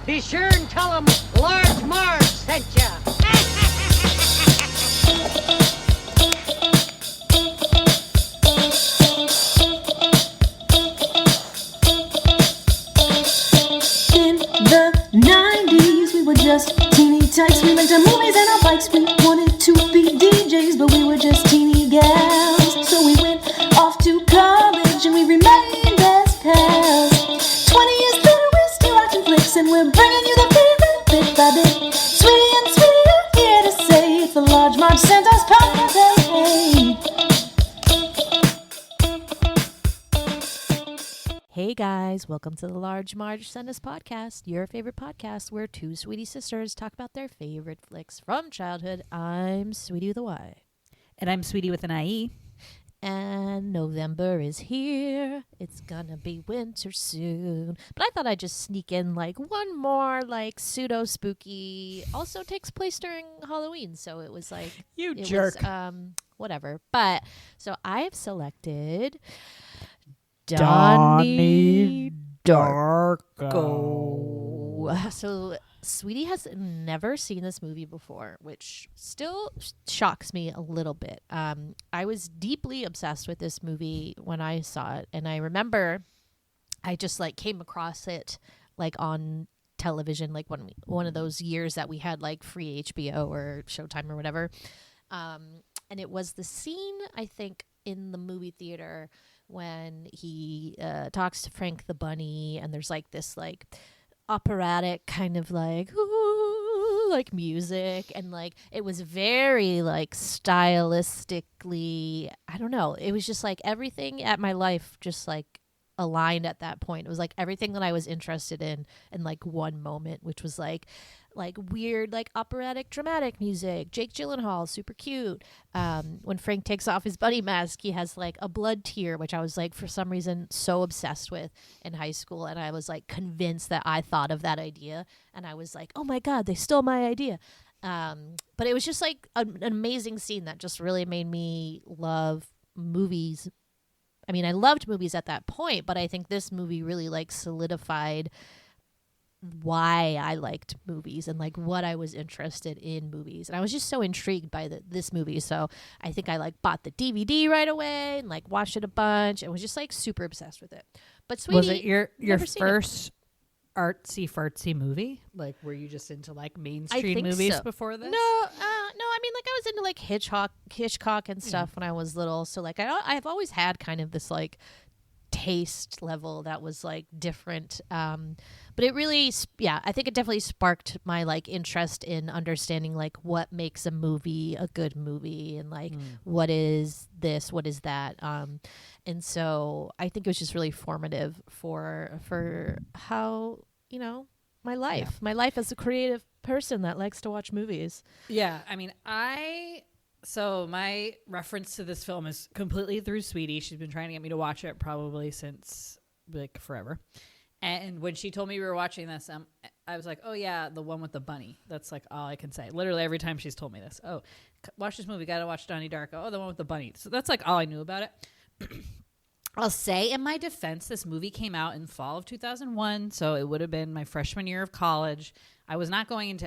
Be sure and tell them Large Marge sent ya. In the 90s, we were just teeny tykes. We went to movies and our bikes. We wanted to be DJs, but we were just teeny gals. So we went off to college and we remained as pals. 20 years later, we're still watching flicks and we're bringing you the favorite bit by bit. Sweety and Sweety are here to say it's the Large Marge Santa's podcast. Hey, Hey guys, welcome to the Large Marge Send Us podcast, your favorite podcast where two sweetie sisters talk about their favorite flicks from childhood. I'm Sweety with a Y. And I'm Sweety with an IE. And November is here. It's gonna be winter soon. But I thought I'd just sneak in like one more like pseudo spooky. Also takes place during Halloween, so it was like You jerk. Whatever. But so I have selected Donnie Darko. So Sweetie has never seen this movie before, which still shocks me a little bit. I was deeply obsessed with this movie when I saw it, and I remember I just like came across it like on television, like one of those years that we had like free HBO or Showtime or whatever. And it was the scene, I think, in the movie theater when he talks to Frank the Bunny, and there's like this like operatic kind of like ooh, like music, and like it was very like stylistically, I don't know, it was just like everything at my life just like aligned at that point. It was like everything that I was interested in like one moment, which was like weird like operatic dramatic music. Jake Gyllenhaal, super cute. When Frank takes off his bunny mask, he has like a blood tear, which I was like for some reason so obsessed with in high school, and I was like convinced that I thought of that idea, and I was like, oh my god, they stole my idea. But it was just like an amazing scene that just really made me love movies. I mean, I loved movies at that point, but I think this movie really like solidified why I liked movies and like what I was interested in movies. And I was just so intrigued by this movie. So I think I like bought the DVD right away and like watched it a bunch and was just like super obsessed with it. But Sweetie, was it your seen it. first artsy fartsy movie? Like, were you just into like mainstream think movies so. before this? No, I mean, like I was into like Hitchcock and stuff when I was little. So like I've always had kind of this like taste level that was like different. But it really, I think it definitely sparked my like interest in understanding like what makes a movie a good movie, and like what is this, what is that. And so I think it was just really formative for how, you know, my life as a creative person that likes to watch movies. Yeah, I mean, so my reference to this film is completely through Sweety. She's been trying to get me to watch it probably since like forever. And when she told me we were watching this, I was like, oh yeah, the one with the bunny. That's like all I can say. Literally every time she's told me this. Oh, watch this movie. Got to watch Donnie Darko. Oh, the one with the bunny. So that's like all I knew about it. I'll say in my defense, this movie came out in fall of 2001. So it would have been my freshman year of college. I was not doing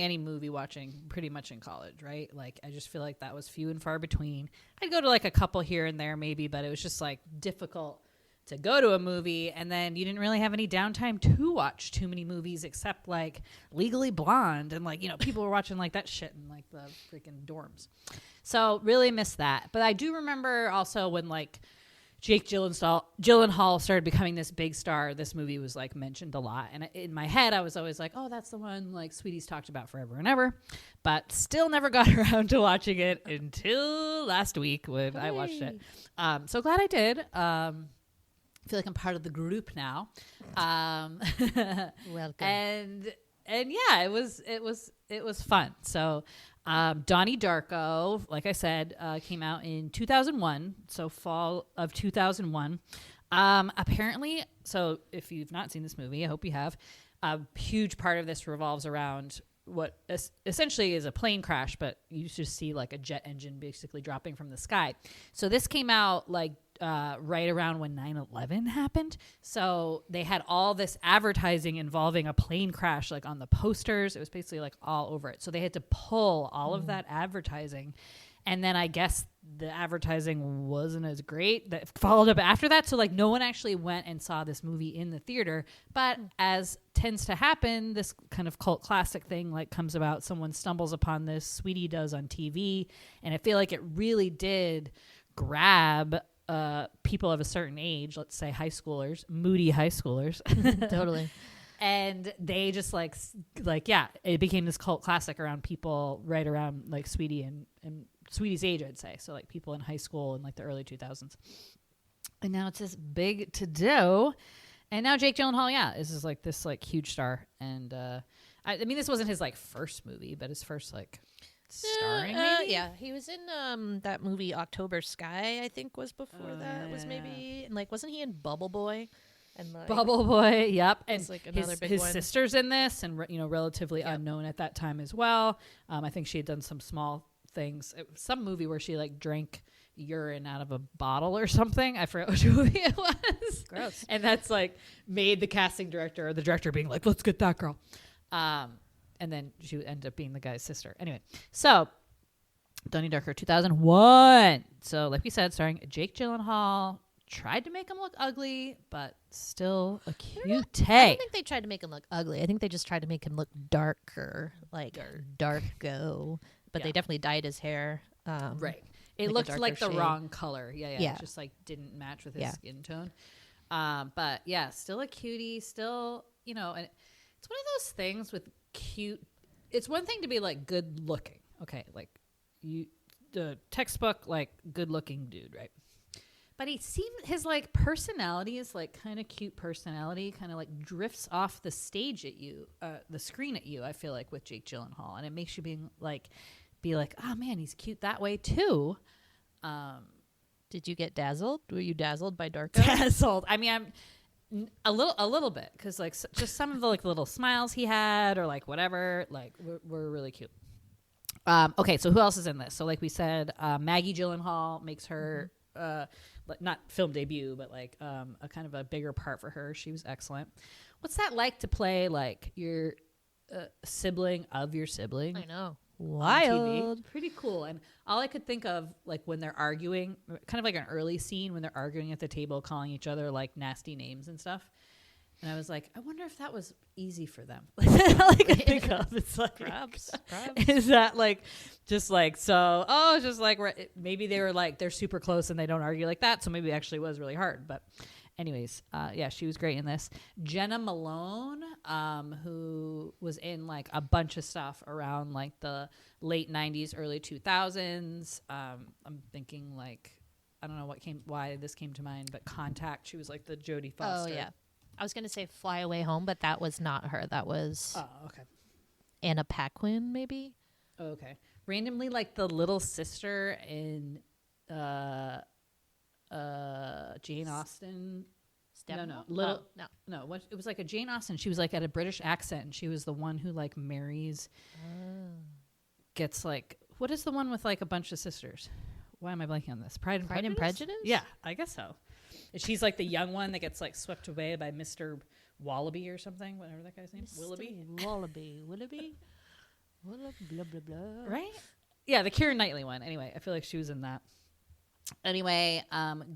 any movie watching pretty much in college, right? Like, I just feel like that was few and far between. I'd go to like a couple here and there maybe, but it was just like difficult to go to a movie, and then you didn't really have any downtime to watch too many movies except like Legally Blonde, and like, you know, people were watching like that shit in like the freaking dorms. So really missed that. But I do remember also when like Jake Gyllenhaal started becoming this big star, this movie was like mentioned a lot. And in my head, I was always like, oh, that's the one like Sweetie's talked about forever and ever. But still never got around to watching it until last week when I watched it. So glad I did. I feel like I'm part of the group now. Welcome. And yeah, it was fun. So Donnie Darko, like I said, came out in 2001, so fall of 2001. Apparently, so if you've not seen this movie, I hope you have, a huge part of this revolves around what essentially is a plane crash, but you just see like a jet engine basically dropping from the sky. So this came out like right around when 9/11 happened. So they had all this advertising involving a plane crash, like on the posters. It was basically like all over it. So they had to pull all of that advertising. And then I guess the advertising wasn't as great that followed up after that. So like no one actually went and saw this movie in the theater. But as tends to happen, this kind of cult classic thing like comes about. Someone stumbles upon this, Sweety does on TV. And I feel like it really did grab people of a certain age, let's say high schoolers, moody high schoolers. Totally. And they just like, yeah, it became this cult classic around people right around like Sweety and Sweety's age, I'd say. So like people in high school in like the early 2000s. And now it's this big to do. And now Jake Gyllenhaal, yeah, is like this like huge star. And I mean, this wasn't his like first movie, but his first like starring maybe? Yeah, he was in that movie October Sky, I think was before that. Was maybe, and like wasn't he in Bubble Boy? And like, Bubble Boy, yep. And like another big his one. sister's in this and relatively unknown at that time as well. I think she had done some small things. It was some movie where she like drank urine out of a bottle or something. I forget which movie it was. Gross. And that's like made the casting director or the director being like, let's get that girl. And then she ended up being the guy's sister. Anyway, so Donnie Darko 2001. So like we said, starring Jake Gyllenhaal. Tried to make him look ugly, but still a cute. I don't think they tried to make him look ugly. I think they just tried to make him look darker, like darko. But they definitely dyed his hair. Right. It like looked like the shade. wrong color. Yeah. Yeah. It just like didn't match with his skin tone. But yeah, still a cutie. Still, and it's one of those things with cute. It's one thing to be like good looking. Okay, like the textbook like good looking dude, right? But his like personality is like kind of cute personality, kind of like drifts off the stage at you, the screen at you. I feel like with Jake Gyllenhaal, and it makes you be like, oh man, he's cute that way too. Did you get dazzled? Were you dazzled by Darko? Dazzled. I mean, I'm a little bit because like just some of the like little smiles he had or like whatever, like were really cute. Okay, so who else is in this? So like we said, Maggie Gyllenhaal makes her. Like not film debut, but like a kind of a bigger part for her. She was excellent. What's that like to play like your sibling of your sibling? I know. Wild. Pretty cool. And all I could think of like when they're arguing, kind of like an early scene when they're arguing at the table, calling each other like nasty names and stuff. And I was like, I wonder if that was easy for them. Like, all I could think of, it's like, Props. is that like, just like, so, just like, maybe they were like, they're super close and they don't argue like that. So maybe it actually was really hard. But anyways, yeah, she was great in this. Jenna Malone, who was in like a bunch of stuff around like the late 90s, early 2000s. I'm thinking like, I don't know why this came to mind, but Contact. She was like the Jodie Foster. Oh, yeah. I was going to say Fly Away Home, but that was not her. That was okay. Anna Paquin, maybe? Oh, okay. Randomly, like the little sister in Jane Austen. No. What? It was like a Jane Austen. She was like at a British accent, and she was the one who like marries. Gets like, what is the one with like a bunch of sisters? Why am I blanking on this? Pride and Prejudice? Yeah, I guess so. She's like the young one that gets like swept away by Mr. Wallaby or something, whatever that guy's name. Willoughby. Willoughby. Blah blah blah. Right? Yeah, the Keira Knightley one. Anyway, I feel like she was in that. Anyway,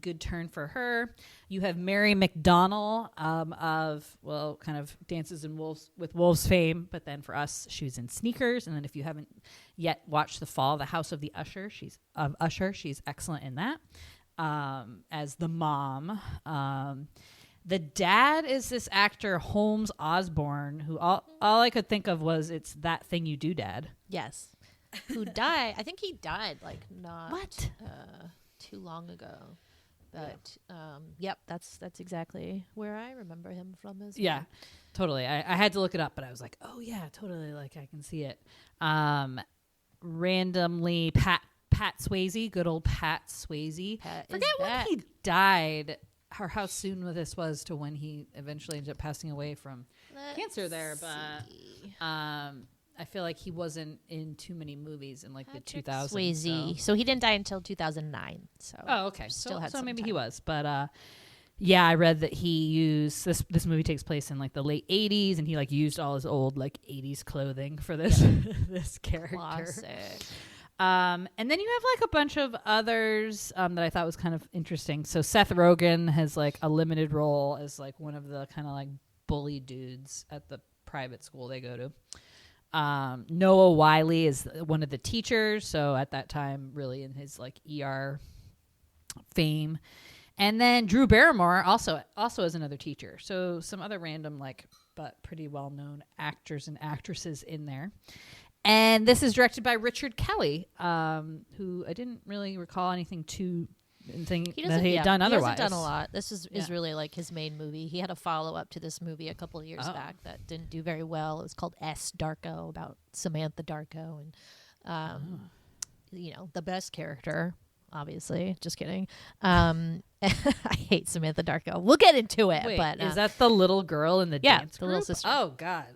good turn for her. You have Mary McDonnell of kind of Dances with Wolves fame, but then for us, she was in Sneakers. And then if you haven't yet watched The Fall, The House of the Usher, she's excellent in that. As the mom. The dad is this actor Holmes Osborne, who all I could think of was It's That Thing You Do, Dad. Yes. Who died? I think he died like not too long ago. But yep, that's exactly where I remember him from as well. Yeah, totally. I had to look it up, but I was like, oh yeah, totally. Like I can see it. Randomly, Pat Swayze, good old Pat Swayze. Forget when he died, or how soon this was to when he eventually ended up passing away from cancer there. But I feel like he wasn't in too many movies in like Patrick the 2000s. Swayze. So he didn't die until 2009. So Okay. still had so some maybe time. he was, but yeah, I read that he used this movie takes place in like the late 80s, and he like used all his old like 80s clothing for this this character. Classic. And then you have like a bunch of others that I thought was kind of interesting. So Seth Rogen has like a limited role as like one of the kind of like bully dudes at the private school they go to. Noah Wyle is one of the teachers, so at that time really in his like ER fame. And then Drew Barrymore also is another teacher. So some other random like but pretty well known actors and actresses in there. And this is directed by Richard Kelly, who I didn't really recall anything that he had done otherwise. He hasn't done a lot. This is really like his main movie. He had a follow-up to this movie a couple of years back that didn't do very well. It was called S. Darko, about Samantha Darko, and you know, the best character, obviously. Just kidding. I hate Samantha Darko. We'll get into it. Wait, but is that the little girl in the dance the group? little sister. Oh God.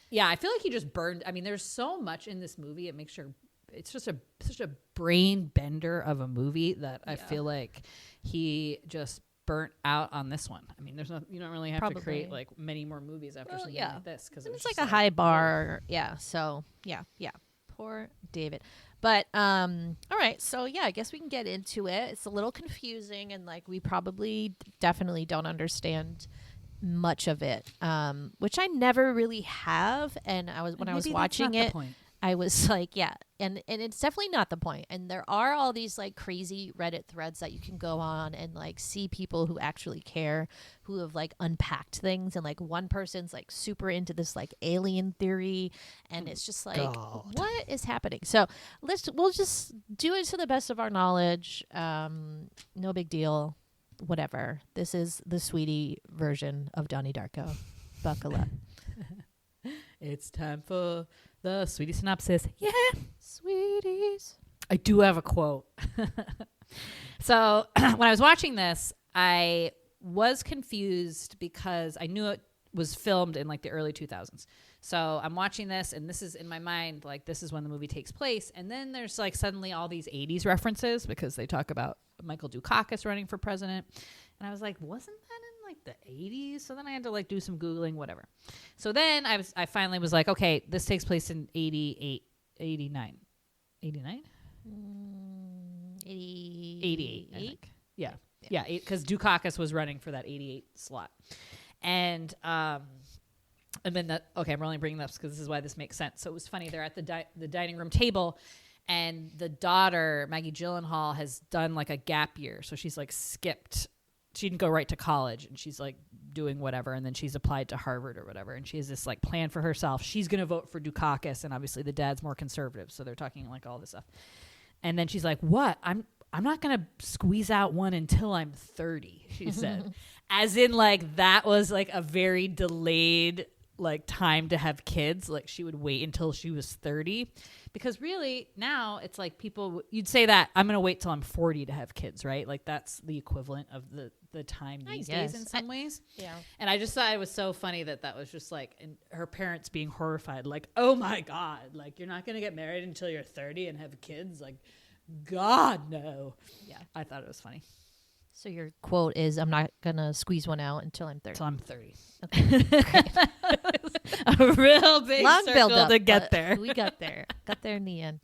Yeah, I feel like he just burned. I mean, there's so much in this movie. It makes sure it's just such a brain bender of a movie that I feel like he just burnt out on this one. I mean, you don't really have to create like many more movies after something like this because it's like a high bar. Yeah. So yeah. Poor David. But all right, so yeah, I guess we can get into it. It's a little confusing, and like we probably definitely don't understand much of it, which I never really have. And when I was watching it, I was like, yeah, and it's definitely not the point. And there are all these like crazy Reddit threads that you can go on and like see people who actually care, who have like unpacked things. And like one person's like super into this like alien theory, and it's just like, what is happening? So we'll just do it to the best of our knowledge. No big deal. Whatever. This is the Sweety version of Donnie Darko. Buckle up. It's time for the Sweetie synopsis. Yeah, Sweeties. I do have a quote. So when I was watching this, I was confused because I knew it was filmed in like the early 2000s. So I'm watching this, and this is in my mind, like this is when the movie takes place. And then there's like suddenly all these 80s references because they talk about Michael Dukakis running for president. And I was like, wasn't that in like the 80s? So then I had to like do some Googling, whatever. So then I finally was like, okay, this takes place in 88, 89. 89? 88, I think. Yeah. Yeah, because Dukakis was running for that 88 slot. And then I'm only bringing this because this is why this makes sense. So it was funny. They're at the dining room table, and the daughter, Maggie Gyllenhaal, has done like a gap year. So she's like skipped. She didn't go right to college, and she's like doing whatever. And then she's applied to Harvard or whatever. And she has this like plan for herself. She's going to vote for Dukakis. And obviously the dad's more conservative. So they're talking like all this stuff. And then she's like, what? I'm not going to squeeze out one until I'm 30, she said. As in like that was like a very delayed like time to have kids. Like she would wait until she was 30, because really now it's like you'd say that I'm going to wait till I'm 40 to have kids, right? Like that's the equivalent of the time these days in some ways. Yeah. And I just thought it was so funny that was just like, and her parents being horrified, like, oh my God, like you're not going to get married until you're 30 and have kids. Like, God, no. Yeah. I thought it was funny. So your quote is, I'm not going to squeeze one out until I'm 30. Until I'm 30. Okay. A real big long circle build up to get there. We got there. Got there in the end.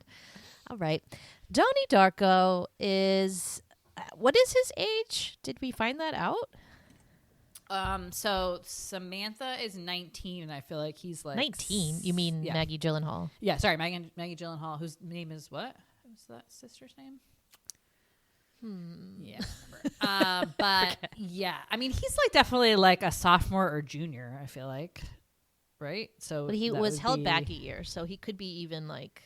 All right. Donnie Darko is, what is his age? Did we find that out? So Samantha is 19, and I feel like he's like 19. You mean Maggie Gyllenhaal? Yeah, sorry, Maggie Gyllenhaal, whose name is what? What's that sister's name? Yeah, but yeah, I mean, he's like definitely like a sophomore or junior, I feel like, right? So, but he was held back a year, so he could be even like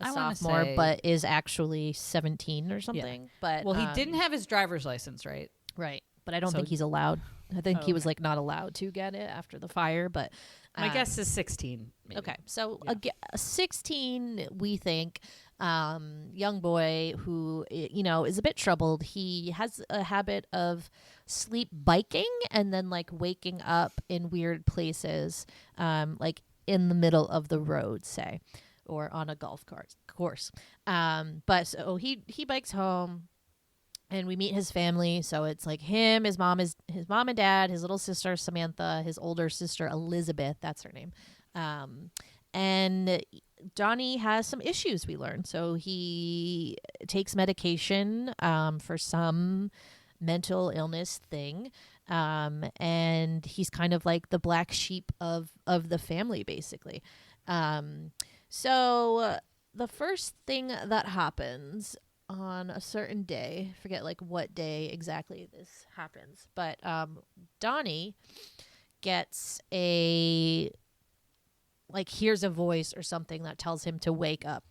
a sophomore, but is actually 17 or something. Yeah. But well, he didn't have his driver's license, right? Right, but I don't think he's allowed. I think he was like not allowed to get it after the fire. But my guess is 16. Maybe. Okay, so a 16, we think. Young boy who, is a bit troubled. He has a habit of sleep biking and then like waking up in weird places, like in the middle of the road, say, or on a golf course. But so he bikes home, and we meet his family. So it's like him, his mom and dad, his little sister Samantha, his older sister Elizabeth, that's her name. And Donnie has some issues, we learn. So he takes medication for some mental illness thing. And he's kind of like the black sheep of the family, basically. So the first thing that happens on a certain day, forget like what day exactly this happens, but Donnie gets hears a voice or something that tells him to wake up.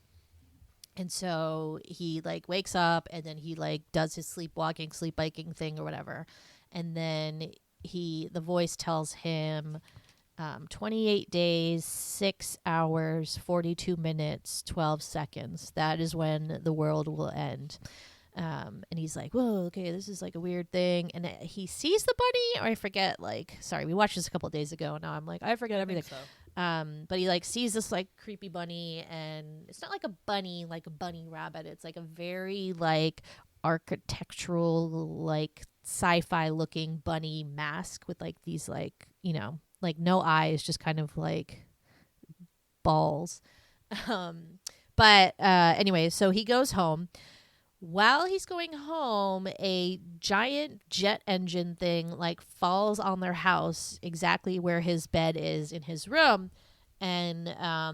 And so he like wakes up, and then he like does his sleep biking thing or whatever. And then the voice tells him 28 days, 6 hours, 42 minutes, 12 seconds. That is when the world will end. And he's like, whoa, okay, this is like a weird thing. And he sees the bunny, or I forget, sorry, we watched this a couple of days ago, and now I'm like, I forget everything. So. But he like sees this like creepy bunny, and it's not like a bunny rabbit. It's like a very like architectural, like sci-fi looking bunny mask with like these like, like no eyes, just kind of like balls. But anyway, so he goes home. While he's going home, a giant jet engine thing like falls on their house exactly where his bed is in his room. And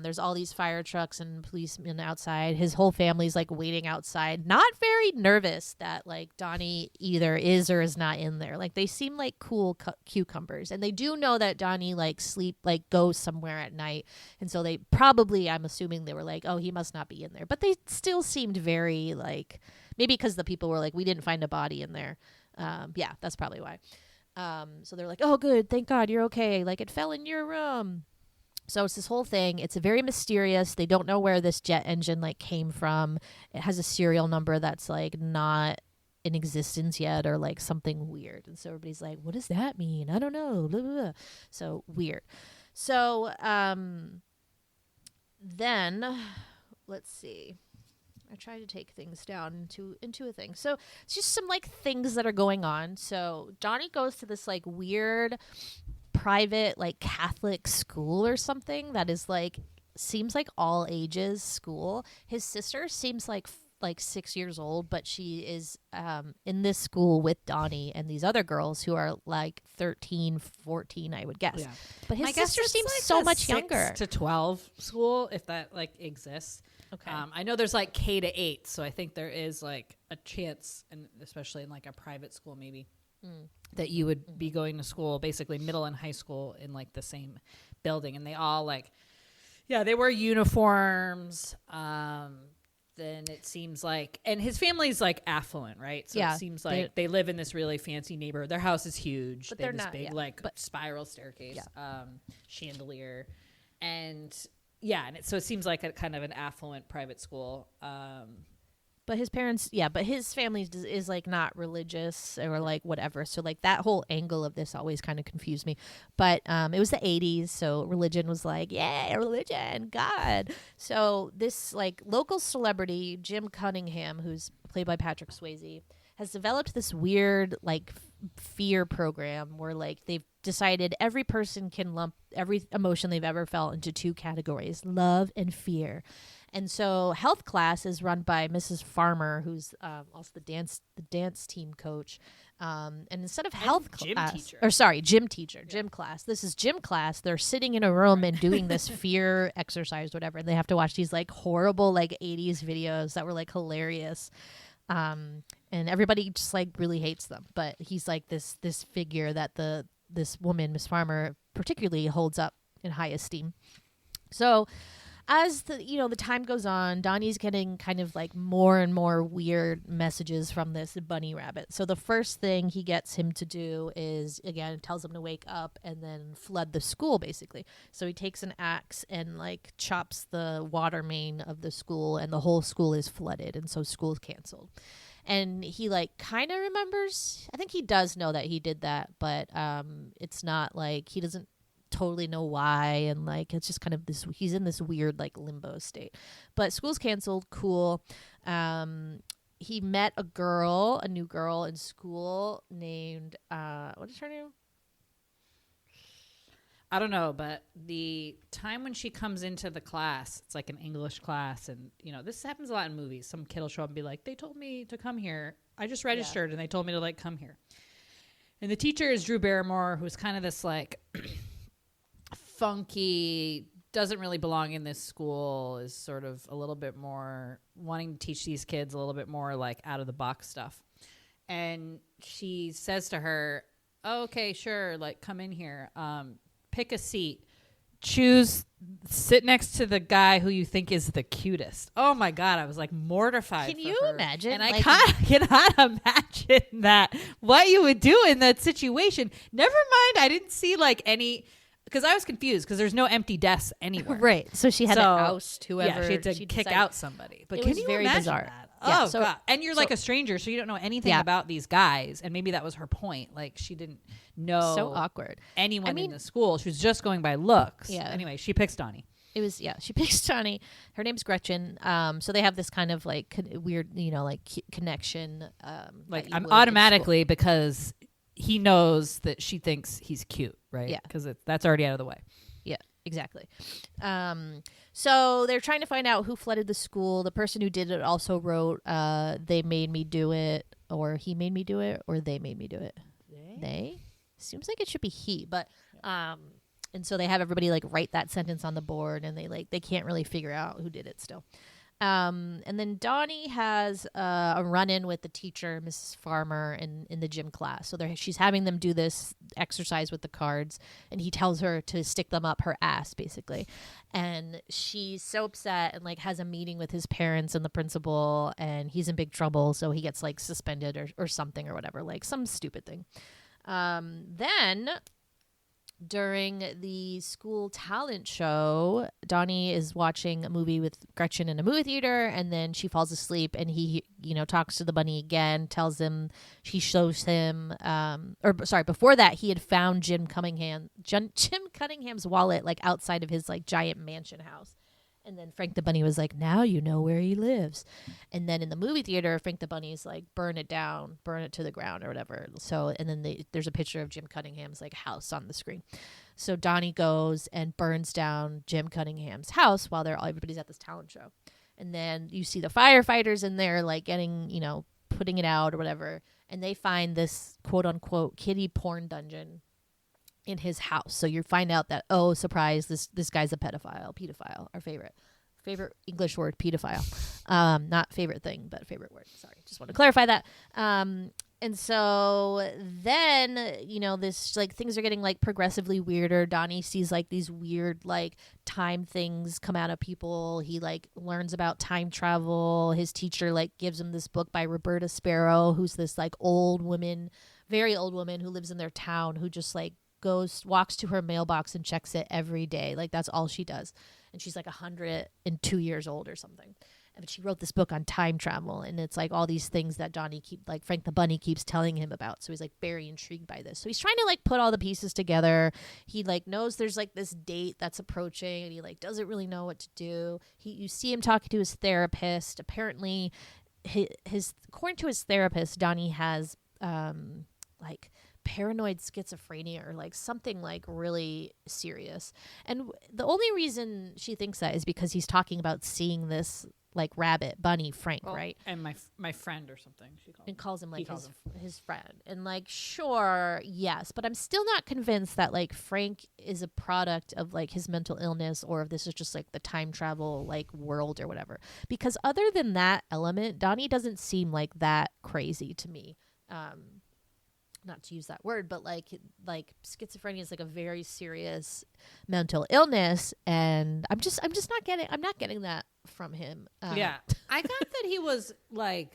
there's all these fire trucks and policemen outside. His whole family's like waiting outside, not very nervous that like Donnie either is or is not in there. Like they seem like cool cucumbers, and they do know that Donnie goes somewhere at night, and so they probably, I'm assuming they were like, oh, he must not be in there. But they still seemed very like, maybe because the people were like, we didn't find a body in there. Yeah, that's probably why. So they're like, oh, good, thank God you're okay. Like it fell in your room. So it's this whole thing. It's very mysterious. They don't know where this jet engine like came from. It has a serial number that's like not in existence yet, or like something weird. And so everybody's like, what does that mean? I don't know. Blah, blah, blah. So weird. So then let's see. I try to take things down into a thing. So it's just some like things that are going on. So Donnie goes to this like weird private like Catholic school or something that is like, seems like all ages school. His sister seems like 6 years old, but she is in this school with Donnie and these other girls who are like 13, 14, I would guess. Yeah. But his I guess sister it's seems like so a much 6 younger. to 12 school, if that like exists. Okay. I know there's like K to 8, so I think there is like a chance, and especially in like a private school maybe, that you would be going to school, basically middle and high school, in like the same building, and they all like, yeah, they wear uniforms. Then it seems like, and his family's like affluent, right? So Yeah, it seems like they live in this really fancy neighborhood. Their house is huge. But they have they're this not, big spiral staircase, Yeah. Chandelier, and yeah, and so it seems like a kind of an affluent private school. But his parents, but his family is like not religious or like whatever. So like that whole angle of this always kind of confused me. But it was the 80s, so religion was like, yeah, religion, God. So this like local celebrity, Jim Cunningham, who's played by Patrick Swayze, has developed this weird like fear program where like they've decided every person can lump every emotion they've ever felt into 2 categories, love and fear. And so health class is run by Mrs. Farmer, who's also the dance team coach. And instead of health class, gym class. This is gym class. They're sitting in a room and doing this fear exercise, whatever. And they have to watch these like horrible like 80s videos that were like hilarious. And everybody just like really hates them. But he's like this figure that this woman, Miss Farmer, particularly holds up in high esteem. So as the time goes on, Donnie's getting kind of like more and more weird messages from this bunny rabbit. So the first thing he gets him to do is, again, tells him to wake up and then flood the school, basically. So he takes an axe and like chops the water main of the school, and the whole school is flooded, and so school's canceled. And he like kind of remembers, I think he does know that he did that, but it's not like he doesn't totally know why, and like it's just kind of this, he's in this weird like limbo state. But school's canceled. Cool. He met a new girl in school named what is her name? I don't know, but the time when she comes into the class, it's like an English class, and you know this happens a lot in movies. Some kid will show up and be like, "They told me to come here. I just registered, and they told me to like come here." And the teacher is Drew Barrymore, who's kind of this like funky, doesn't really belong in this school, is sort of a little bit more wanting to teach these kids a little bit more like out of the box stuff. And she says to her, oh, "Okay, sure, like come in here. Pick a seat. Sit next to the guy who you think is the cutest." Oh my God, I was like mortified. Can for you her. imagine? And I Like- cannot imagine that, what you would do in that situation. Never mind, I didn't see like any, because I was confused because there's no empty desks anywhere. Right. So she had to So, oust whoever. Yeah, she had to kick decided. out somebody. But It can was you very imagine bizarre. that? Yeah, Oh so- God! And you're like so- a stranger, so you don't know anything Yeah. about these guys. And maybe that was her point. Like she didn't know So awkward. anyone I mean- in the school. She was just going by looks. Yeah. Anyway, she picks Donnie. It was, yeah, she picks Johnny. Her name's Gretchen. So they have this kind of like weird, like connection. Like that you I'm would in automatically because he knows that she thinks he's cute, right? Yeah. Because that's already out of the way. Yeah, exactly. So they're trying to find out who flooded the school. The person who did it also wrote, "They made me do it," or "He made me do it," or "They made me do it." They? Seems like it should be he, but and so they have everybody like write that sentence on the board, and they can't really figure out who did it still. And then Donnie has a run-in with the teacher, Mrs. Farmer, in the gym class. So she's having them do this exercise with the cards, and he tells her to stick them up her ass, basically. And she's so upset and like has a meeting with his parents and the principal, and he's in big trouble, so he gets like suspended or something or whatever, like some stupid thing. Then during the school talent show, Donnie is watching a movie with Gretchen in a movie theater, and then she falls asleep, and he, talks to the bunny again, tells him, she shows him, before that, he had found Jim Cunningham's wallet, like outside of his like giant mansion house. And then Frank the Bunny was like, "Now you know where he lives." And then in the movie theater, Frank the Bunny's like, "Burn it down, burn it to the ground," or whatever. So, and then there's a picture of Jim Cunningham's like house on the screen. So Donnie goes and burns down Jim Cunningham's house while everybody's at this talent show. And then you see the firefighters in there like getting, putting it out or whatever. And they find this quote unquote kiddie porn dungeon in his house. So you find out that, oh, surprise, this guy's a pedophile, our favorite English word, pedophile. Not favorite thing, but favorite word. Sorry, just want to clarify that. And so then, this like things are getting like progressively weirder. Donnie sees like these weird like time things come out of people. He like learns about time travel. His teacher like gives him this book by Roberta Sparrow, who's this like old woman, very old woman who lives in their town, who just like walks to her mailbox and checks it every day. Like that's all she does. And she's like 102 years old or something. But she wrote this book on time travel, and it's like all these things that Frank the Bunny keeps telling him about. So he's like very intrigued by this. So he's trying to like put all the pieces together. He like knows there's like this date that's approaching, and he like doesn't really know what to do. You see him talking to his therapist. Apparently according to his therapist, Donnie has like paranoid schizophrenia or like something like really serious. And the only reason she thinks that is because he's talking about seeing this like rabbit bunny Frank, right? And my friend or something, she calls him. And calls him like calls his friend. And like, sure, yes, but I'm still not convinced that like Frank is a product of like his mental illness, or if this is just like the time travel like world or whatever. Because other than that element, Donnie doesn't seem like that crazy to me. Not to use that word, but like schizophrenia is like a very serious mental illness, and I'm not getting that from him. Yeah, I thought that he was like,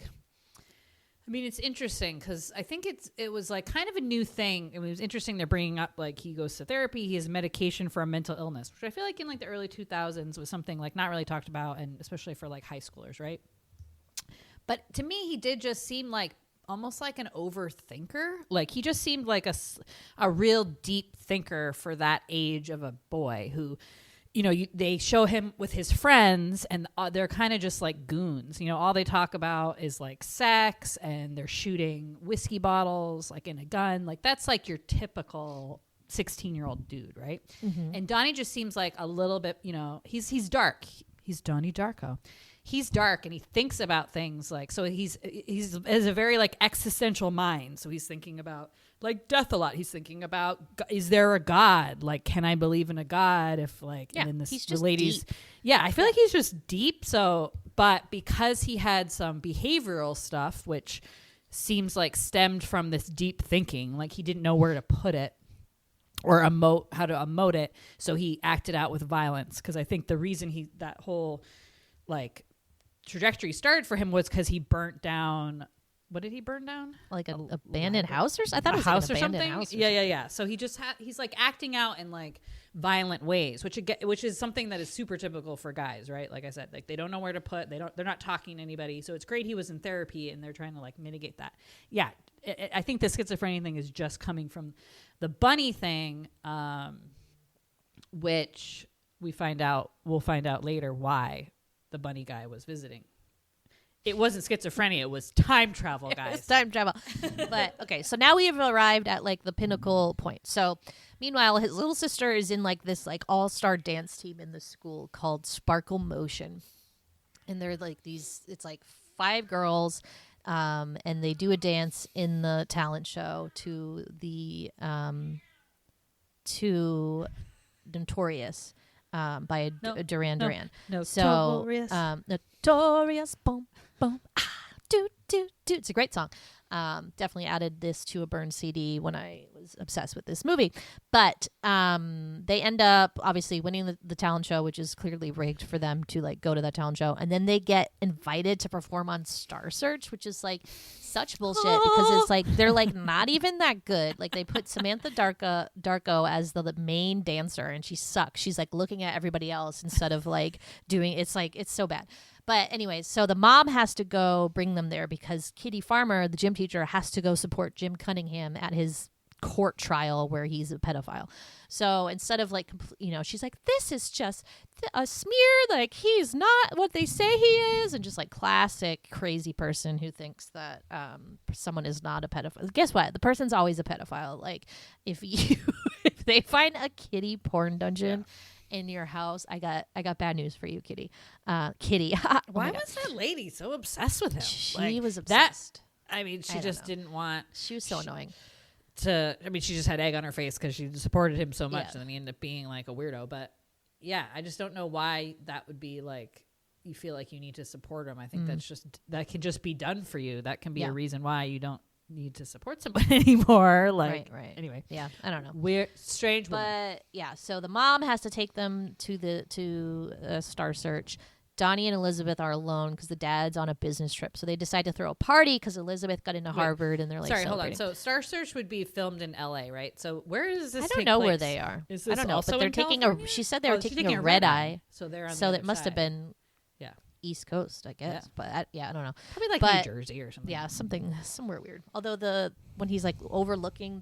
I mean, it's interesting because I think it was like kind of a new thing. It was interesting they're bringing up like he goes to therapy, he has medication for a mental illness, which I feel like in like the early 2000s was something like not really talked about, and especially for like high schoolers, right? But to me, he did just seem like almost like an overthinker. Like he just seemed like a real deep thinker for that age of a boy who, they show him with his friends and they're kind of just like goons. All they talk about is like sex and they're shooting whiskey bottles like in a gun. Like that's like your typical 16-year-old dude, right? Mm-hmm. And Donnie just seems like a little bit, he's dark. He's Donnie Darko. He's dark and he thinks about things like, so he's has a very like existential mind. So he's thinking about like death a lot. He's thinking about, is there a God? Like, can I believe in a God if like, and then he's the just ladies, deep. Yeah, I feel like he's just deep. So, but because he had some behavioral stuff, which seems like stemmed from this deep thinking, like he didn't know where to put it or how to emote it. So he acted out with violence. Cause I think the reason that whole like trajectory started for him was because he burnt down. What did he burn down? Like an abandoned house or something? I thought it was house like or something. House Yeah. So he just he's like acting out in like violent ways, which is something that is super typical for guys, right? Like I said, like they don't know where to put. They're not talking to anybody. So it's great he was in therapy and they're trying to like mitigate that. Yeah, I think the schizophrenia thing is just coming from the bunny thing, which we'll find out later why the bunny guy was visiting. It wasn't schizophrenia. It was time travel, guys. It's time travel. But okay, so now we have arrived at like the pinnacle point. So meanwhile, his little sister is in like this like all-star dance team in the school called Sparkle Motion. And they're like it's like 5 girls, and they do a dance in the talent show to the to Notorious. By Duran Duran. So Notorious, boom, boom, do, do, do. It's a great song. Definitely added this to a burned CD when I was obsessed with this movie. But they end up obviously winning the talent show, which is clearly rigged for them to like go to that talent show. And then they get invited to perform on Star Search, which is like such bullshit because it's like they're like not even that good. Like they put Samantha Darko as the main dancer and she sucks. She's like looking at everybody else instead of like doing it's so bad. But anyways, so the mom has to go bring them there because Kitty Farmer, the gym teacher, has to go support Jim Cunningham at his court trial where he's a pedophile. So instead of like, she's like, this is just a smear. Like he's not what they say he is. And just like classic crazy person who thinks that someone is not a pedophile. Guess what? The person's always a pedophile. Like if they find a kitty porn dungeon in your house, I got bad news for you, Kitty. Kitty. Why was that lady so obsessed with him? She was obsessed. She just didn't want. She was so annoying. She just had egg on her face because she supported him so much, and then he ended up being like a weirdo. But yeah, I just don't know why that would be like. You feel like you need to support him. I think that can just be done for you. That can be a reason why you don't need to support someone anymore. Like, right. Anyway, yeah, I don't know. Weird, strange, but yeah. So the mom has to take them to Star Search. Donnie and Elizabeth are alone because the dad's on a business trip. So they decide to throw a party because Elizabeth got into Harvard and they're like, sorry, hold on. So Star Search would be filmed in LA, right? So where is this? I don't know where they are. Is this I don't know, also but they're in taking California? she said they were taking a red eye. So they're on so the it must have been yeah. East Coast, I guess. Yeah. But I don't know. Probably like New Jersey or something. Yeah, somewhere weird. Although when he's like overlooking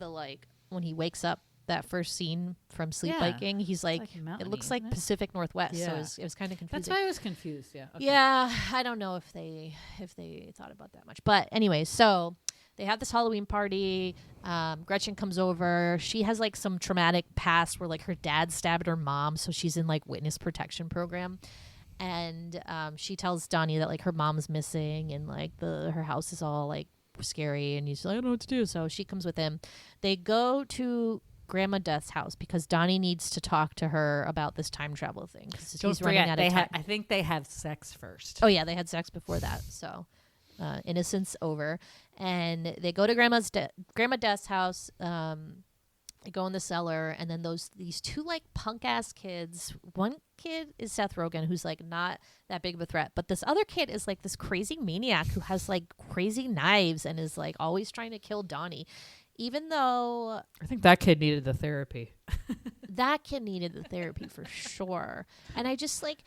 when he wakes up, that first scene from Sleep Biking, he's like it looks like Pacific Northwest. Yeah. So it was kind of confusing. That's why I was confused. Yeah. Okay. Yeah, I don't know if they thought about that much. But anyway, so they have this Halloween party. Gretchen comes over. She has like some traumatic past where like her dad stabbed her mom, so she's in like witness protection program. And she tells Donnie that like her mom's missing and like her house is all like scary, and he's like, I don't know what to do. So she comes with him. They go to Grandma Death's house because Donnie needs to talk to her about this time travel thing. He's running out of time. I think they have sex first. Oh yeah, they had sex before that. So innocence over, and they go to Grandma Death's house. They go in the cellar, and then these 2 like punk ass kids. One kid is Seth Rogen, who's like not that big of a threat, but this other kid is like this crazy maniac who has like crazy knives and is like always trying to kill Donnie. Even though I think that kid needed the therapy. That kid needed the therapy for sure. And I just like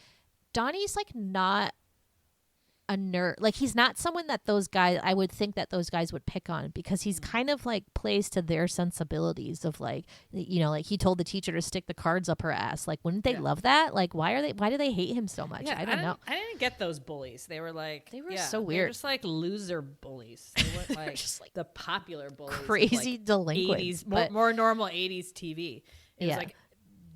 Donnie's like not. a nerd. Like, he's not someone that those guys, I would think that those guys would pick on, because he's kind of like plays to their sensibilities of like, you know, like he told the teacher to stick the cards up her ass. Like, wouldn't they love that? Like, why do they hate him so much? Yeah, I don't know. I didn't get those bullies. They were like, so They weird. were just like loser bullies. They weren't like, just like the popular bullies. of, crazy like, delinquents. 80s, more normal 80s TV. It was Yeah. like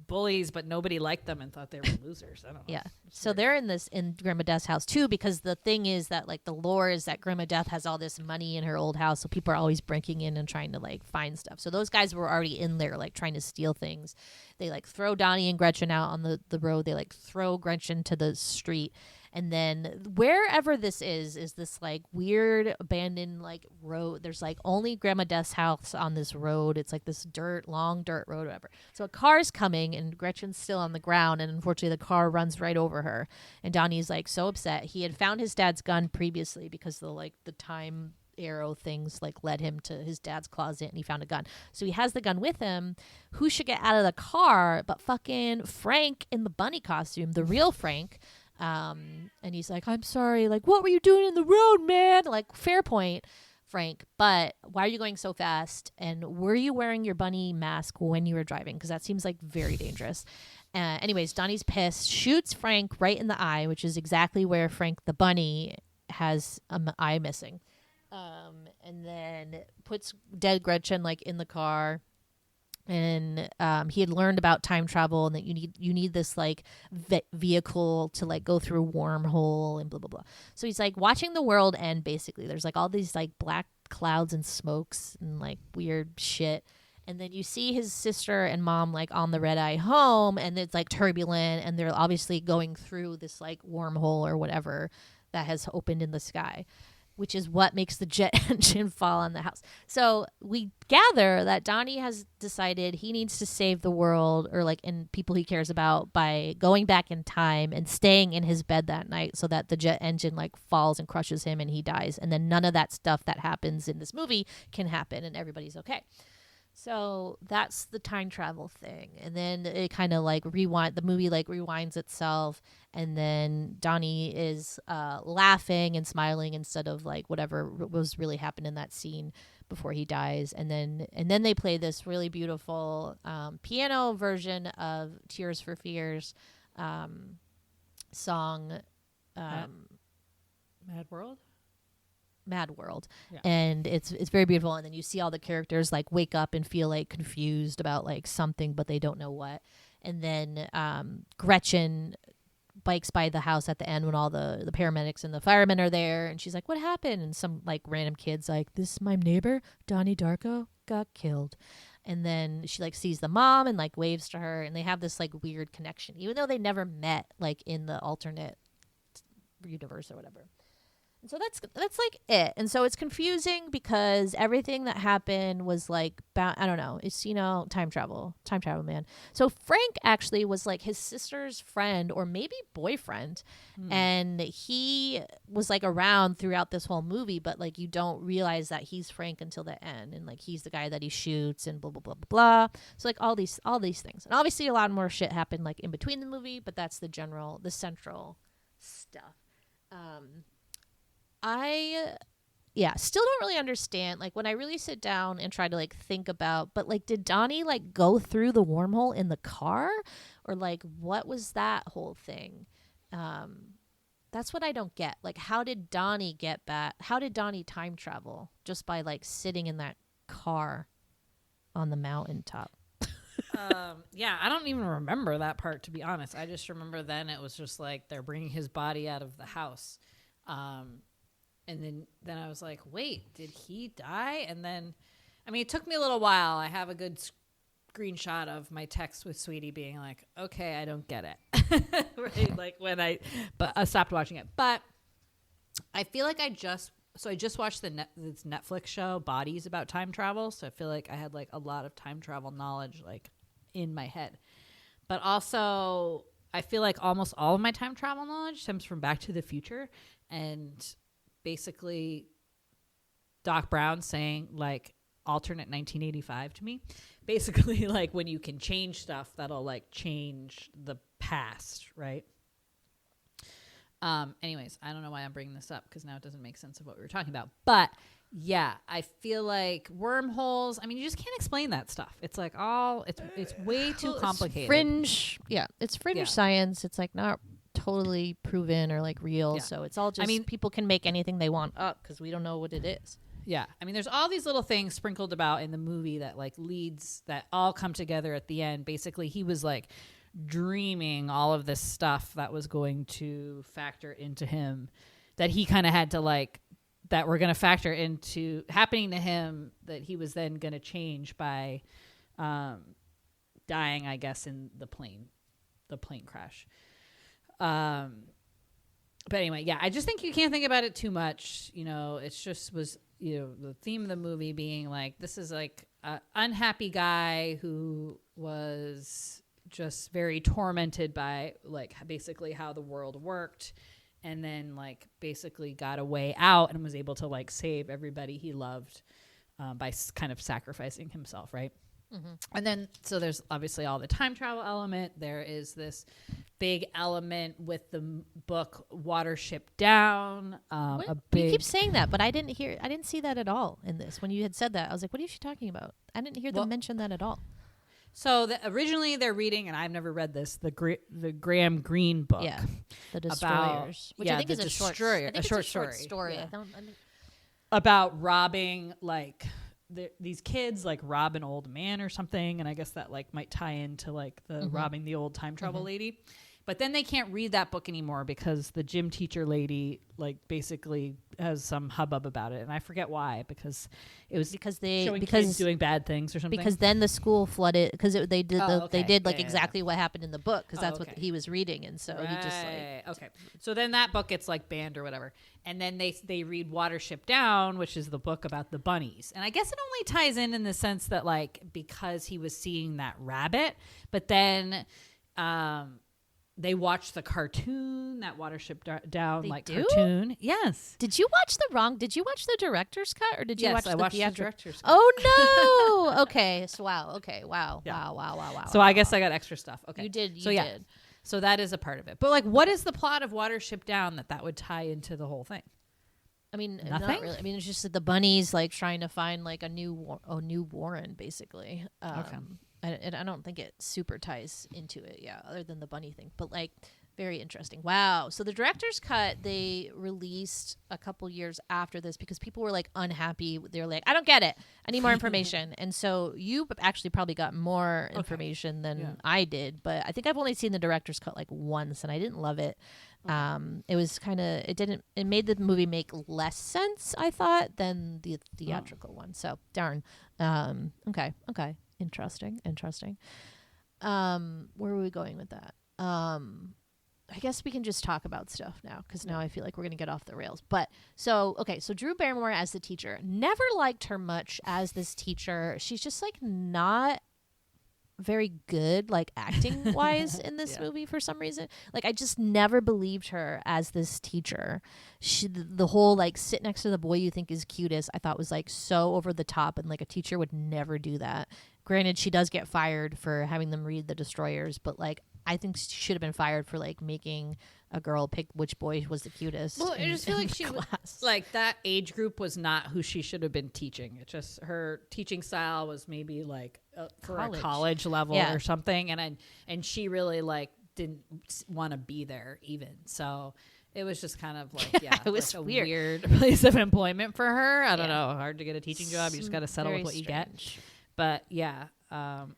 bullies, but nobody liked them and thought they were losers. I don't know. Yeah. It's So weird. they're in Grandma Death's house too, because the thing is that like the lore is that Grandma Death has all this money in her old house, so people are always breaking in and trying to like find stuff. So those guys were already in there like trying to steal things. They like throw Donnie and Gretchen out on the road. They like throw Gretchen to the street. And then wherever this is this like weird abandoned like road. There's like only Grandma Death's house on this road. It's like this long dirt road, whatever. So a car's coming and Gretchen's still on the ground, and unfortunately the car runs right over her. And Donnie's like so upset. He had found his dad's gun previously because the time arrow things like led him to his dad's closet, and he found a gun. So he has the gun with him. Who should get out of the car but fucking Frank in the bunny costume, the real Frank. And he's like, I'm sorry, like, what were you doing in the road, man? Like, fair point, Frank, but why are you going so fast? And were you wearing your bunny mask when you were driving? Because that seems like very dangerous. Anyways, Donnie's pissed, shoots Frank right in the eye, which is exactly where Frank the bunny has an eye missing. And then puts dead Gretchen like in the car. And he had learned about time travel, and that you need this like vehicle to like go through a wormhole and blah blah blah. So he's like watching the world end. Basically, there's like all these like black clouds and smokes and like weird shit. And then you see his sister and mom like on the red eye home, and it's like turbulent, and they're obviously going through this like wormhole or whatever that has opened in the sky, which is what makes the jet engine fall on the house. So we gather that Donnie has decided he needs to save the world, or like in people he cares about, by going back in time and staying in his bed that night so that the jet engine like falls and crushes him and he dies. And then none of that stuff that happens in this movie can happen and everybody's okay. So that's the time travel thing. And then it kind of like the movie like rewinds itself. And then Donnie is laughing and smiling instead of like whatever was really happened in that scene before he dies. And then they play this really beautiful piano version of Tears for Fears song. Mad World. Yeah. And it's very beautiful. And then you see all the characters like wake up and feel like confused about like something, but they don't know what. And then Gretchen bikes by the house at the end when all the paramedics and the firemen are there, and she's like, what happened? And some like random kid's like, this is my neighbor Donnie Darko got killed. And then she like sees the mom and like waves to her, and they have this like weird connection, even though they never met like in the alternate universe or whatever. And so that's like it. And so it's confusing because everything that happened was like, I don't know. It's, time travel, man. So Frank actually was like his sister's friend or maybe boyfriend. And he was like around throughout this whole movie, but like you don't realize that he's Frank until the end. And like he's the guy that he shoots and blah, blah, blah, blah, blah. So like all these things. And obviously a lot more shit happened like in between the movie, but that's the central stuff. I still don't really understand, like when I really sit down and try to like think about, but like did Donnie like go through the wormhole in the car, or like what was that whole thing? That's what I don't get. Like how did Donnie get back? How did Donnie time travel? Just by like sitting in that car on the mountaintop. I don't even remember that part, to be honest. I just remember then it was just like they're bringing his body out of the house. And then I was like, wait, did he die? And then, I mean, it took me a little while. I have a good screenshot of my text with Sweety being like, okay, I don't get it. Right? Like but I stopped watching it. But I feel like I just watched this Netflix show, Bodies, about time travel. So I feel like I had like a lot of time travel knowledge like in my head. But also I feel like almost all of my time travel knowledge stems from Back to the Future. And basically Doc Brown saying like alternate 1985 to me, basically like when you can change stuff that'll like change the past, right? Anyways, I don't know why I'm bringing this up because now it doesn't make sense of what we were talking about. But yeah, I feel like wormholes. I mean, you just can't explain that stuff. It's like it's way too complicated. It's fringe. Yeah, it's fringe Yeah. science. It's like not totally proven or like real. Yeah. So it's all just. I mean, people can make anything they want up because we don't know what it is. Yeah. I mean, there's all these little things sprinkled about in the movie that like leads that all come together at the end. Basically, he was like dreaming all of this stuff that was going to factor into him, that he kind of had to like, that were going to factor into happening to him, that he was then going to change by dying, I guess, in the plane crash. But anyway, yeah, I just think you can't think about it too much. You know, it's just was, you know, the theme of the movie being like, this is like an unhappy guy who was just very tormented by like basically how the world worked, and then like basically got a way out and was able to like save everybody he loved by kind of sacrificing himself, right? Mm-hmm. And then so there's obviously all the time travel element. There is this big element with the book Watership Down. You keep saying that, but I didn't see that at all in this. When you had said that, I was like, what is she talking about? I didn't hear them mention that at all. So originally they're reading, and I've never read this, the Graham Greene book. Yeah, The Destroyers, which I think is a short story. Yeah. About robbing, like these kids like rob an old man or something, and I guess that like might tie into like the robbing the old time travel lady. But then they can't read that book anymore because the gym teacher lady like basically has some hubbub about it, and I forget why, because it was because kids doing bad things or something. Because then the school flooded because they did exactly what happened in the book, because that's what he was reading, and so he just like okay. So then that book gets like banned or whatever, and then they read Watership Down, which is the book about the bunnies, and I guess it only ties in the sense that like because he was seeing that rabbit, but then they watched the cartoon, that Watership Down cartoon. Yes. Did you watch the director's cut, or did you watch the director's cut? Oh no. Okay. So wow. Okay. Wow. Yeah. Wow. So I guess I got extra stuff. Okay. You did. Yeah. So that is a part of it. But like, what is the plot of Watership Down that would tie into the whole thing? I mean, nothing. Not really. I mean, it's just that the bunnies like trying to find like a new warren, basically. Okay. I don't think it super ties into it, other than the bunny thing. But, like, very interesting. Wow. So the director's cut, they released a couple years after this because people were, like, unhappy. They were like, I don't get it. I need more information. And so you actually probably got more information than I did. But I think I've only seen the director's cut, like, once, and I didn't love it. It was kind of, it made the movie make less sense, I thought, than the theatrical one. So, darn. Okay. Interesting. Where were we going with that? I guess we can just talk about stuff now, because now I feel like we're going to get off the rails. But so Drew Barrymore as the teacher. Never liked her much as this teacher. She's just like not very good, like acting wise in this movie for some reason. Like I just never believed her as this teacher. The whole like sit next to the boy you think is cutest, I thought was like so over the top, and like a teacher would never do that. Granted, she does get fired for having them read The Destroyers, but like I think she should have been fired for like making a girl pick which boy was the cutest. Well, I just feel like she was like that age group was not who she should have been teaching. It's just her teaching style was maybe like for a college level or something, and she really like didn't want to be there even. So it was just kind of like it was like a weird place of employment for her. I don't know, hard to get a teaching job. You just got to settle with what you get. But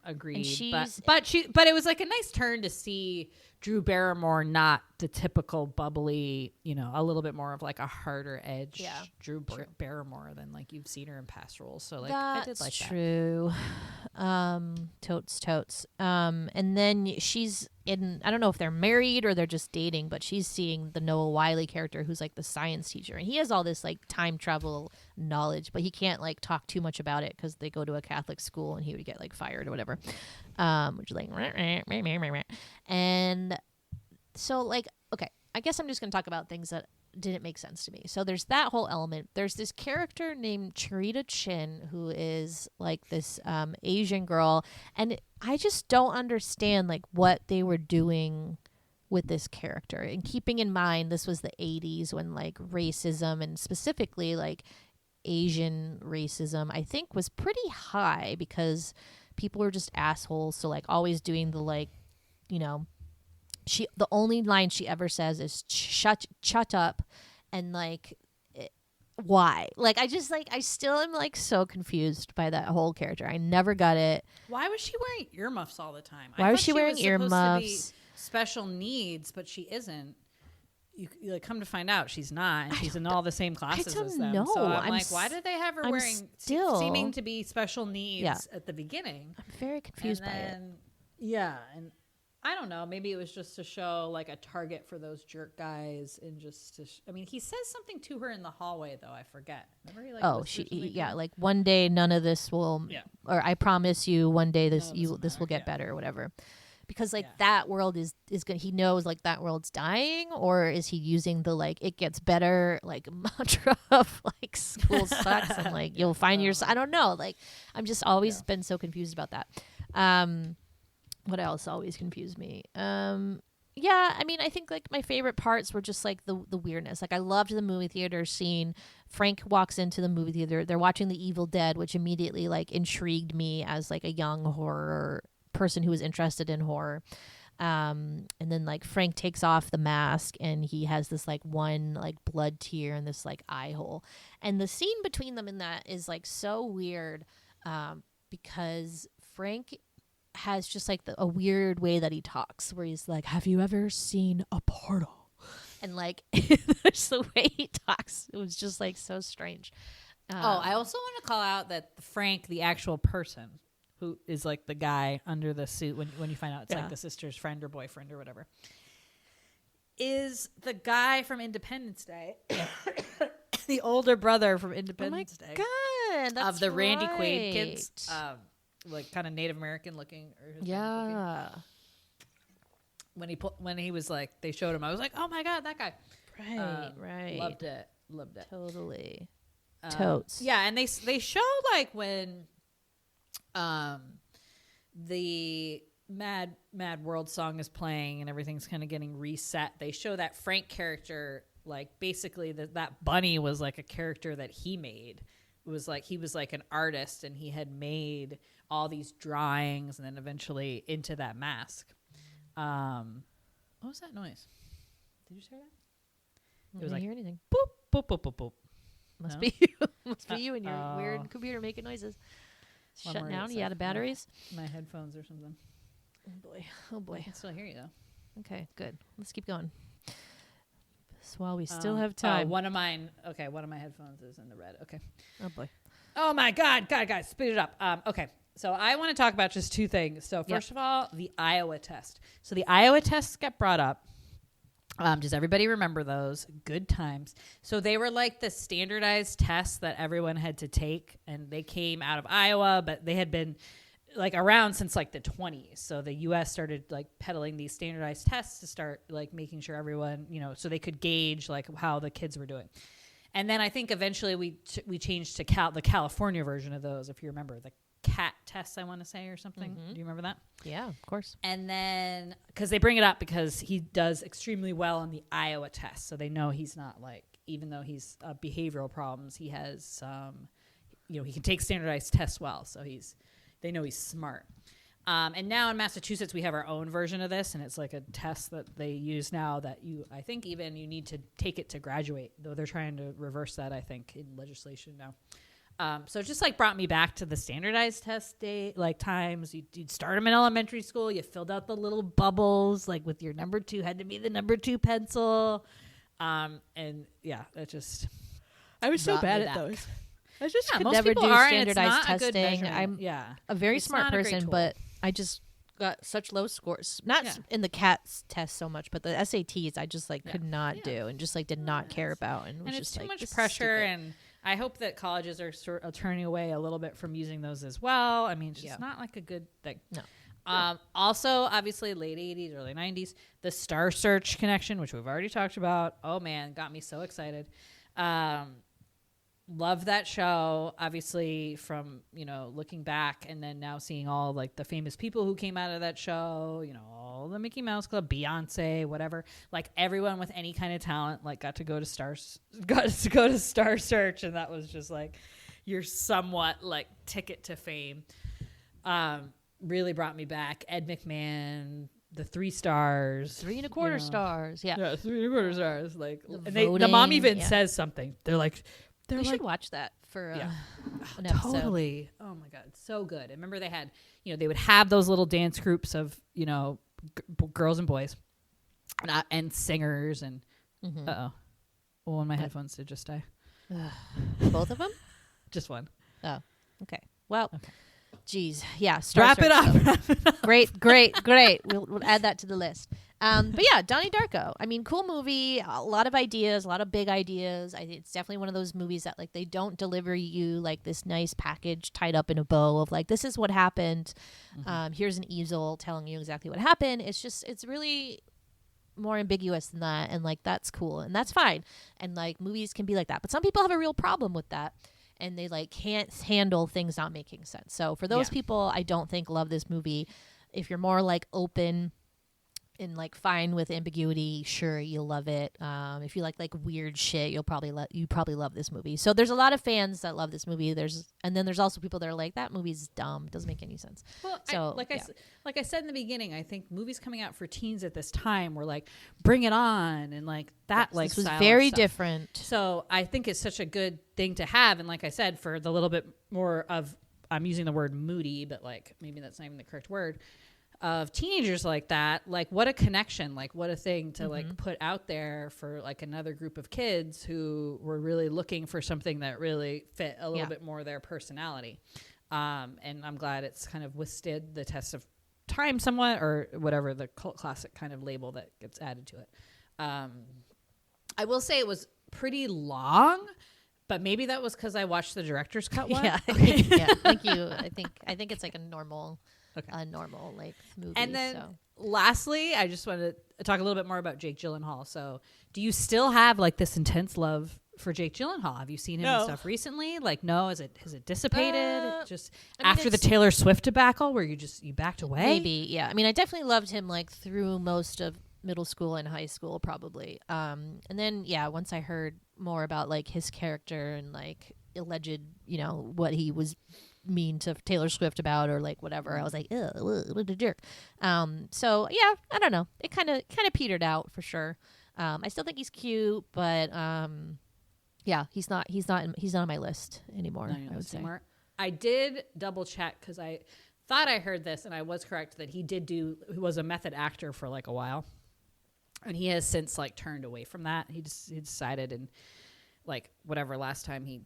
agreed. But it was like a nice turn to see Drew Barrymore, not the typical bubbly, a little bit more of like a harder edge Drew Barrymore than like you've seen her in past roles. So like I did like that. True. Totes. And then she's in, I don't know if they're married or they're just dating, but she's seeing the Noah Wyle character who's like the science teacher, and he has all this like time travel knowledge, but he can't like talk too much about it because they go to a Catholic school and he would get like fired or whatever. Which is like and so like, okay, I guess I'm just gonna talk about things that didn't make sense to me. So there's that whole element. There's this character named Charita Chin who is like this Asian girl, and I just don't understand like what they were doing with this character, and keeping in mind this was the 80s when like racism, and specifically like Asian racism, I think was pretty high because people were just assholes. So like always doing the like, you know, the only line she ever says is shut up, and like why? Like I still am like so confused by that whole character. I never got it. Why was she wearing earmuffs all the time? Why was she wearing supposed earmuffs? to be special needs, but she isn't. You like come to find out she's not. And she's in all the same classes as them. know. So I'm like, why did they have her wearing seeming to be special needs at the beginning? I'm very confused by it. Yeah, and I don't know. Maybe it was just to show like a target for those jerk guys, and just to. I mean, he says something to her in the hallway, though. I forget. Remember, he, like, like one day none of this will, or I promise you, one day this will get better, or whatever. Because like that world is gonna, he knows like that world's dying, or is he using the like it gets better like mantra of like school sucks and like you'll find your, I don't know, like I'm just always been so confused about that. What else always confused me? I mean, I think like my favorite parts were just like the weirdness. Like I loved the movie theater scene. Frank walks into the movie theater. They're watching The Evil Dead, which immediately like intrigued me as like a young horror person who was interested in horror. And then like Frank takes off the mask and he has this like one like blood tear and this like eye hole. And the scene between them in that is like so weird because Frank has just like a weird way that he talks where he's like, have you ever seen a portal? And like there's the way he talks. It was just like so strange. I also want to call out that Frank, the actual person who is like the guy under the suit when you find out it's like the sister's friend or boyfriend or whatever, is the guy from Independence Day. The older brother from Independence Day. God, that's of the Randy Quaid kids. Like kind of Native American looking, or yeah. Looking. When he was like, they showed him, I was like, oh my God, that guy. Right. Loved it. Totally. Totes. Yeah, and they show like when, the Mad World song is playing and everything's kind of getting reset. They show that Frank character, like basically that bunny was like a character that he made. It was like he was like an artist and he had made all these drawings and then eventually into that mask. What was that noise? Did you hear that? It was like hear anything. Boop boop boop boop boop. Must be you. Must be you and your weird computer making noises. Shut down. You out of batteries? My headphones or something. Oh boy. I can still hear you though. Okay, good. Let's keep going. So while we still have time. One of my headphones is in the red. Okay. Oh boy. Oh my God, guys, speed it up. Okay. So I want to talk about just two things. So first of all, the Iowa test. So the Iowa tests get brought up. Does everybody remember those? Good times. So they were like the standardized tests that everyone had to take, and they came out of Iowa, but they had been like around since like the 20s. So the U.S. started like peddling these standardized tests to start like making sure everyone, so they could gauge like how the kids were doing. And then I think eventually we changed to the California version of those, if you remember, the CAT test, I want to say, or something. Mm-hmm. Do you remember that? Yeah, of course. And then, because they bring it up because he does extremely well on the Iowa test. So they know he's not like, even though he's behavioral problems, he has, he can take standardized tests well. So they know he's smart. And now in Massachusetts, we have our own version of this. And it's like a test that they use now that I think even you need to take it to graduate, though they're trying to reverse that, I think, in legislation now. So it just like brought me back to the standardized test day, like times you'd start them in elementary school. You filled out the little bubbles, like with your number 2 had to be the number 2 pencil. And yeah, that just, I was so bad at those. I just could most never people do are, standardized and it's not testing. I'm a very smart person, but I just got such low scores. Not in the CAT test so much, but the SATs I just like could not do and just like did not care about. And was it's just too like, much pressure and I hope that colleges are sort of turning away a little bit from using those as well. I mean, it's just not like a good thing. No. Also, obviously, late 80s, early 90s, the Star Search connection, which we've already talked about. Oh, man, got me so excited. love that show, obviously, from, you know, looking back and then now seeing all like the famous people who came out of that show, you know, all the Mickey Mouse Club, Beyonce, whatever, like everyone with any kind of talent, like got to go to Star Search. And that was just like your somewhat like ticket to fame. Really brought me back. Ed McMahon, the 3 stars, 3.25 stars. Yeah. Yeah, 3.25 stars. Like, and voting, the mom even says something. We should watch that for an episode. Totally. Oh my God, it's so good. I remember they had, you know, they would have those little dance groups of, you know, girls and boys, and singers and. Well, one of my headphones did just die. Both of them? Just one. Oh, okay. Well, geez, yeah. Wrap it up. Great. We'll add that to the list. But yeah, Donnie Darko. I mean, cool movie. A lot of ideas, a lot of big ideas. It's definitely one of those movies that like they don't deliver you like this nice package tied up in a bow of like, this is what happened. Here's an easel telling you exactly what happened. It's really more ambiguous than that, and like that's cool and that's fine. And like movies can be like that, but some people have a real problem with that. And they like can't handle things not making sense. So for those people, I don't think love this movie. If you're more like open and like fine with ambiguity, sure, you'll love it. If you like weird shit, you probably love this movie. So there's a lot of fans that love this movie. And then there's also people that are like, that movie's dumb, doesn't make any sense. Well, so like I said in the beginning, I think movies coming out for teens at this time were like, Bring It On, and like that, like this was style very of stuff. different. So I think it's such a good thing to have. And like I said, for the little bit more of, I'm using the word moody, but like maybe that's not even the correct word, of teenagers like that, like what a connection, like what a thing to like put out there for like another group of kids who were really looking for something that really fit a little bit more their personality. And I'm glad it's kind of withstood the test of time somewhat, or whatever the cult classic kind of label that gets added to it. I will say it was pretty long, but maybe that was because I watched the director's cut one. Thank you. I think it's like a normal like movie. And then lastly, I just want to talk a little bit more about Jake Gyllenhaal. So do you still have like this intense love for Jake Gyllenhaal? Have you seen him in stuff recently? Like, no, has it dissipated? After the Taylor Swift debacle where you backed away? Maybe, yeah. I mean, I definitely loved him like through most of middle school and high school probably. And then, once I heard more about like his character and like alleged, you know, what he was mean to Taylor Swift about or like whatever, I was like, ugh, what a jerk. So yeah, I don't know. It kind of petered out for sure. I still think he's cute, but he's not on my list anymore. I would say. I did double check because I thought I heard this, and I was correct that he was a method actor for like a while, and he has since like turned away from that. He decided, and like whatever, last time he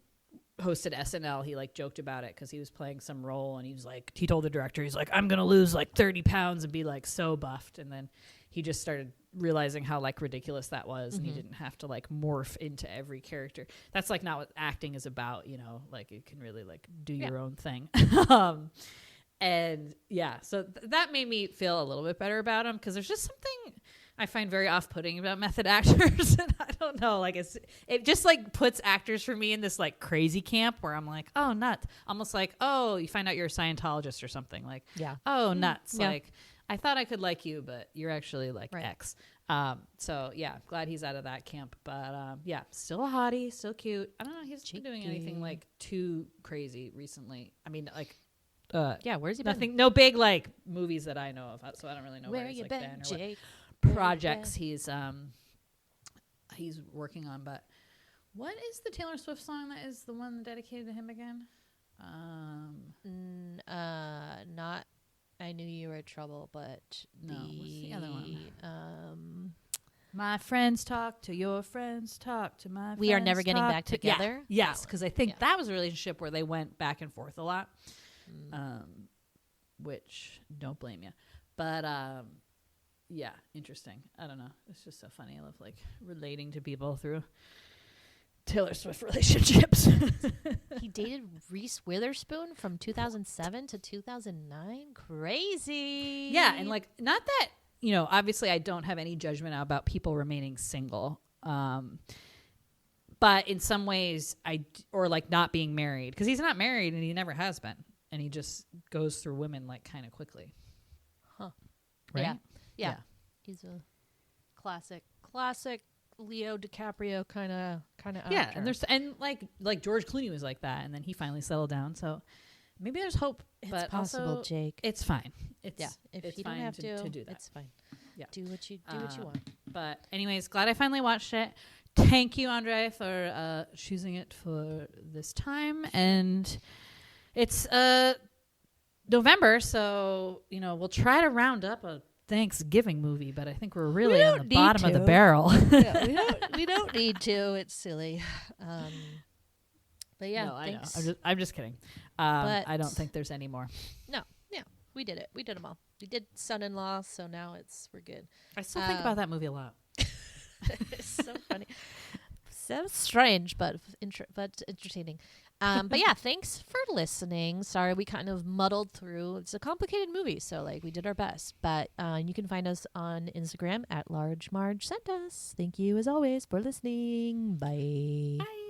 hosted SNL, he like joked about it because he was playing some role, and he told the director, he's like, I'm gonna lose like 30 pounds and be like so buffed, and then he just started realizing how like ridiculous that was, and he didn't have to like morph into every character. That's like not what acting is about, you know, like you can really like do your own thing. And so that made me feel a little bit better about him, because there's just something I find very off-putting about method actors. And I don't know, like it just like puts actors for me in this like crazy camp where I'm like, oh, nuts. Almost like, oh, you find out you're a Scientologist or something, like, oh, nuts. Like, I thought I could like you, but you're actually like X. So yeah, glad he's out of that camp. But still a hottie, still cute. I don't know, he's been doing anything like too crazy recently. I mean, like, where's he been? No big like movies that I know of, so I don't really know where he's you like been, Jake? Projects he's working on. But what is the Taylor Swift song that is the one dedicated to him again? Not I Knew You Were Trouble, but no, what's the other one? My friends talk to your friends, talk to my friends. We Are Never Getting Back Together. Yes, because I think that was a relationship where they went back and forth a lot, which don't blame you. But interesting. I don't know. It's just so funny. I love like relating to people through Taylor Swift relationships. He dated Reese Witherspoon from 2007 to 2009. Crazy. Yeah, and like, not that, you know, obviously I don't have any judgment about people remaining single. But in some ways, or like not being married, because he's not married and he never has been, and he just goes through women like kind of quickly. Huh? Right? Yeah. He's a classic Leo DiCaprio kind of actor. Yeah, and like George Clooney was like that, and then he finally settled down. So maybe there's hope. It's but possible, also, Jake. It's fine. If it's you fine don't have to do that. it's fine. Yeah. Do what you want. But anyways, glad I finally watched it. Thank you, Andre, for choosing it for this time. And it's November, so we'll try to round up a Thanksgiving movie, but I think we're really on the bottom of the barrel. We don't need to. It's silly. But yeah, no, thanks. I know. I'm just kidding. But I don't think there's any more. No, yeah, we did it. We did them all. We did Son-in-Law, so now we're good. I still think about that movie a lot. It's so funny, so strange, but entertaining. But yeah, thanks for listening. Sorry we kind of muddled through. It's a complicated movie, so like we did our best. But you can find us on Instagram at @LargeMargeSentUs. Thank you as always for listening. Bye. Bye.